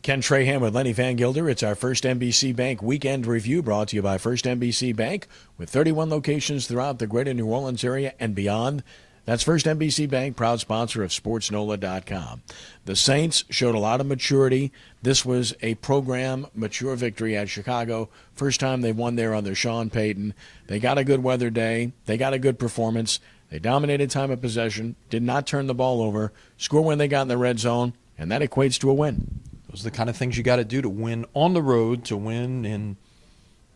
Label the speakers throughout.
Speaker 1: Ken Trahan with Lenny Vangilder. It's our First NBC Bank Weekend Review, brought to you by First NBC Bank, with 31 locations throughout the greater New Orleans area and beyond. That's First NBC Bank, proud sponsor of SportsNola.com. The Saints showed a lot of maturity. This was a program mature victory at Chicago. First time they've won there under Sean Payton. They got a good weather day. They got a good performance. They dominated time of possession, did not turn the ball over, score when they got in the red zone, and that equates to a win.
Speaker 2: Those are the kind of things you got to do to win on the road, to win in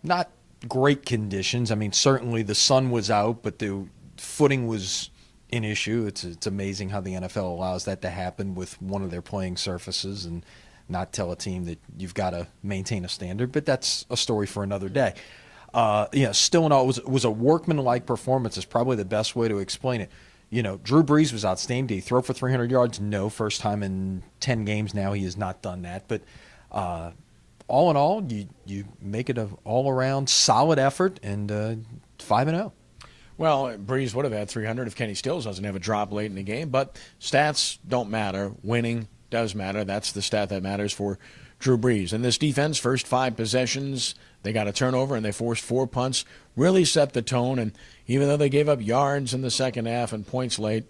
Speaker 2: not great conditions. I mean, certainly the sun was out, but the footing was an issue. It's amazing how the NFL allows that to happen with one of their playing surfaces and not tell a team that you've got to maintain a standard. But that's a story for another day. Still in all, it was a workmanlike performance is probably the best way to explain it. You know, Drew Brees was outstanding. Did he throw for 300 yards? No. First time in 10 games now he has not done that. But all in all, you make it an all-around solid effort and 5-0.
Speaker 1: Well, Brees would have had 300 if Kenny Stills doesn't have a drop late in the game. But stats don't matter. Winning does matter. That's the stat that matters for Drew Brees. And this defense, first 5 possessions, they got a turnover and they forced 4 punts, really set the tone. And even though they gave up yards in the second half and points late,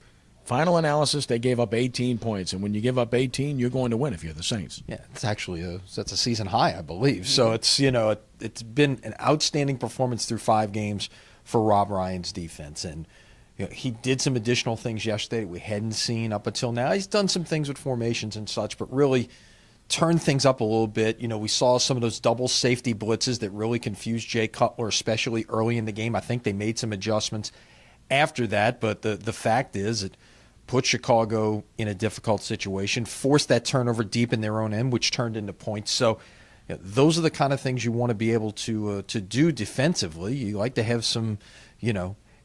Speaker 1: final analysis, they gave up 18 points. And when you give up 18, you're going to win if you're the Saints.
Speaker 2: Yeah, it's actually that's a season high, I believe. So it's it's been an outstanding performance through 5 games for Rob Ryan's defense. And he did some additional things yesterday that we hadn't seen up until now. He's done some things with formations and such, but really turned things up a little bit. We saw some of those double safety blitzes that really confused Jay Cutler, especially early in the game. I think they made some adjustments after that, but the fact is it put Chicago in a difficult situation, forced that turnover deep in their own end, which turned into points. So those are the kind of things you want to be able to do defensively. You like to have some,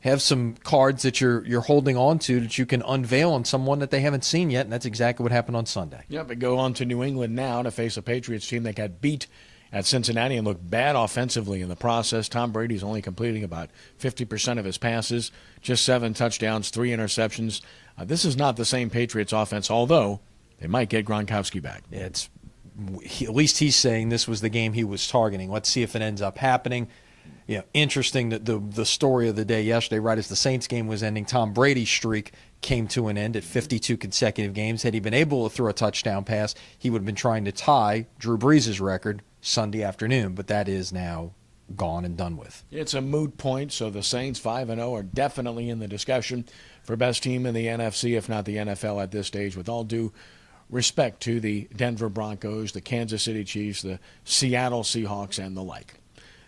Speaker 2: have some cards that you're holding on to that you can unveil on someone that they haven't seen yet, and that's exactly what happened on Sunday.
Speaker 1: Yeah, but go on to New England now to face a Patriots team that got beat at Cincinnati and looked bad offensively in the process. Tom Brady's only completing about 50% of his passes, just 7 touchdowns, 3 interceptions. This is not the same Patriots offense, although they might get Gronkowski back.
Speaker 2: At least he's saying this was the game he was targeting. Let's see if it ends up happening. Interesting that the story of the day yesterday, right as the Saints game was ending, Tom Brady's streak came to an end at 52 consecutive games. Had he been able to throw a touchdown pass, he would have been trying to tie Drew Brees' record Sunday afternoon, but that is now gone and done with.
Speaker 1: It's a moot point, so the Saints 5-0 are definitely in the discussion for best team in the NFC, if not the NFL at this stage, with all due respect to the Denver Broncos, the Kansas City Chiefs, the Seattle Seahawks, and the like.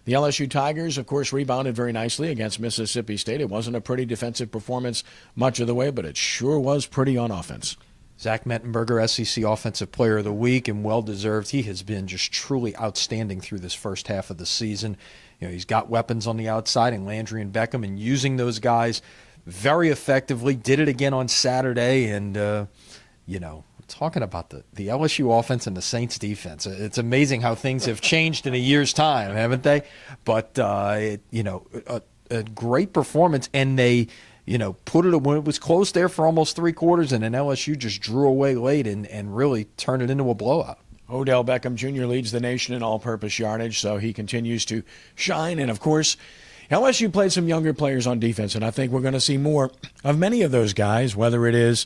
Speaker 1: The LSU Tigers, of course, rebounded very nicely against Mississippi State. It wasn't a pretty defensive performance much of the way, but it sure was pretty on offense.
Speaker 2: Zach Mettenberger, SEC Offensive Player of the Week, and well-deserved. He has been just truly outstanding through this first half of the season. He's got weapons on the outside, and Landry and Beckham, and using those guys very effectively. Did it again on Saturday, and, talking about the LSU offense and the Saints defense. It's amazing how things have changed in a year's time, haven't they? But, a great performance, and they, put it when it was close there for almost 3 quarters, and then LSU just drew away late and really turned it into a blowout.
Speaker 1: Odell Beckham Jr. leads the nation in all-purpose yardage, so he continues to shine. And, of course, LSU played some younger players on defense, and I think we're going to see more of many of those guys, whether it is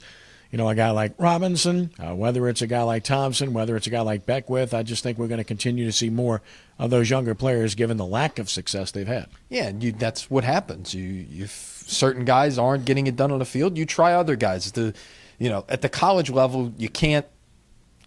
Speaker 1: a guy like Robinson, whether it's a guy like Thompson, whether it's a guy like Beckwith. I just think we're going to continue to see more of those younger players given the lack of success they've had.
Speaker 2: Yeah, and that's what happens. If certain guys aren't getting it done on the field, you try other guys. At the college level, you can't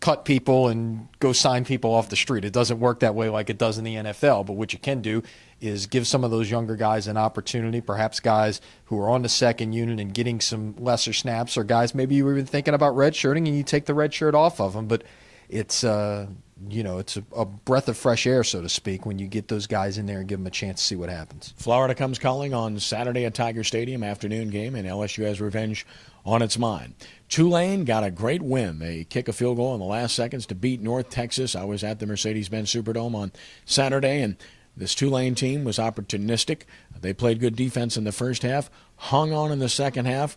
Speaker 2: cut people and go sign people off the street. It doesn't work that way like it does in the NFL. But what you can do is give some of those younger guys an opportunity, perhaps guys who are on the second unit and getting some lesser snaps, or guys maybe you were even thinking about redshirting and you take the red shirt off of them. But it's it's a breath of fresh air, so to speak, when you get those guys in there and give them a chance to see what happens.
Speaker 1: Florida comes calling on Saturday at Tiger Stadium, afternoon game, and LSU has revenge on its mind. Tulane got a great win. They kick a field goal in the last seconds to beat North Texas. I was at the Mercedes-Benz Superdome on Saturday, and this Tulane team was opportunistic. They played good defense in the first half, hung on in the second half,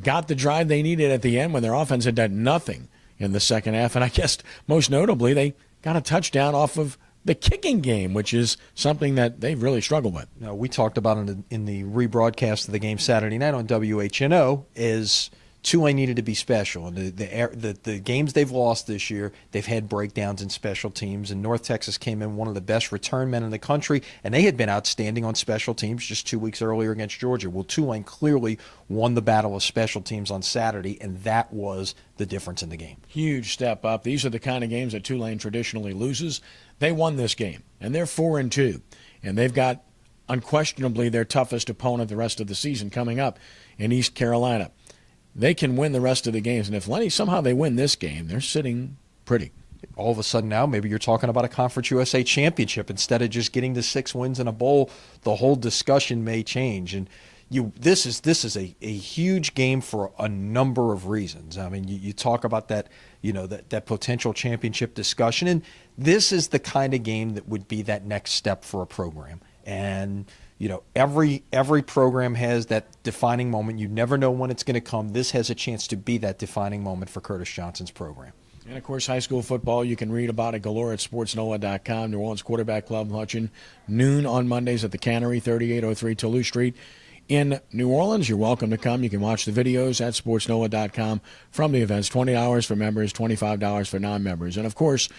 Speaker 1: got the drive they needed at the end when their offense had done nothing in the second half. And I guess most notably, they got a touchdown off of the kicking game, which is something that they've really struggled with.
Speaker 2: Now, we talked about it in the rebroadcast of the game Saturday night on WHNO, is Tulane needed to be special. And the games they've lost this year, they've had breakdowns in special teams. And North Texas came in one of the best return men in the country, and they had been outstanding on special teams just 2 weeks earlier against Georgia. Well, Tulane clearly won the battle of special teams on Saturday, and that was the difference in the game.
Speaker 1: Huge step up. These are the kind of games that Tulane traditionally loses. They won this game, and they're 4-2, and they've got unquestionably their toughest opponent the rest of the season coming up in East Carolina. They can win the rest of the games, and if Lenny, somehow they win this game, they're sitting pretty.
Speaker 2: All of a sudden now, maybe you're talking about a Conference USA championship instead of just getting to 6 wins in a bowl. The whole discussion may change, and this is a huge game for a number of reasons. I mean, you talk about that, that potential championship discussion, and this is the kind of game that would be that next step for a program. And every program has that defining moment. You never know when it's going to come. This has a chance to be that defining moment for Curtis Johnson's program.
Speaker 1: And, of course, high school football, you can read about it galore at sportsnola.com. New Orleans Quarterback Club luncheon, noon on Mondays at the Cannery, 3803 Toulouse Street in New Orleans. You're welcome to come. You can watch the videos at sportsnola.com from the events. $20 for members, $25 for non-members. And, of course,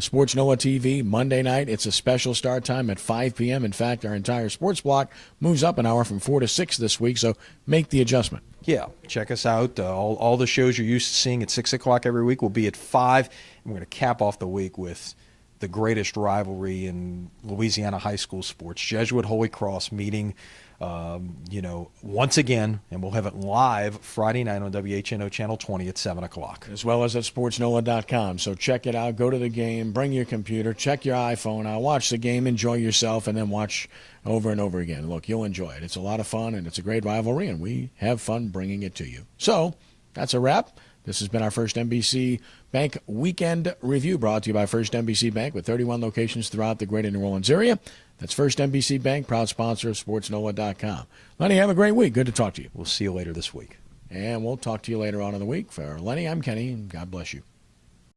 Speaker 1: Sports Noah TV, Monday night. It's a special start time at 5 p.m. In fact, our entire sports block moves up an hour from 4 to 6 this week, so make the adjustment.
Speaker 2: Yeah, check us out. All the shows you're used to seeing at 6 o'clock every week will be at 5. And we're going to cap off the week with the greatest rivalry in Louisiana high school sports, Jesuit Holy Cross meeting once again, and we'll have it live Friday night on WHNO Channel 20 at 7 o'clock.
Speaker 1: As well as at sportsnola.com. So check it out. Go to the game. Bring your computer. Check your iPhone out. Watch the game. Enjoy yourself, and then watch over and over again. Look, you'll enjoy it. It's a lot of fun, and it's a great rivalry, and we have fun bringing it to you. So that's a wrap. This has been our First NBC Bank Weekend Review, brought to you by First NBC Bank with 31 locations throughout the greater New Orleans area. That's First NBC Bank, proud sponsor of SportsNoah.com. Lenny, have a great week. Good to talk to you.
Speaker 2: We'll see you later this week.
Speaker 1: And we'll talk to you later on in the week. For Lenny, I'm Kenny, and God bless you.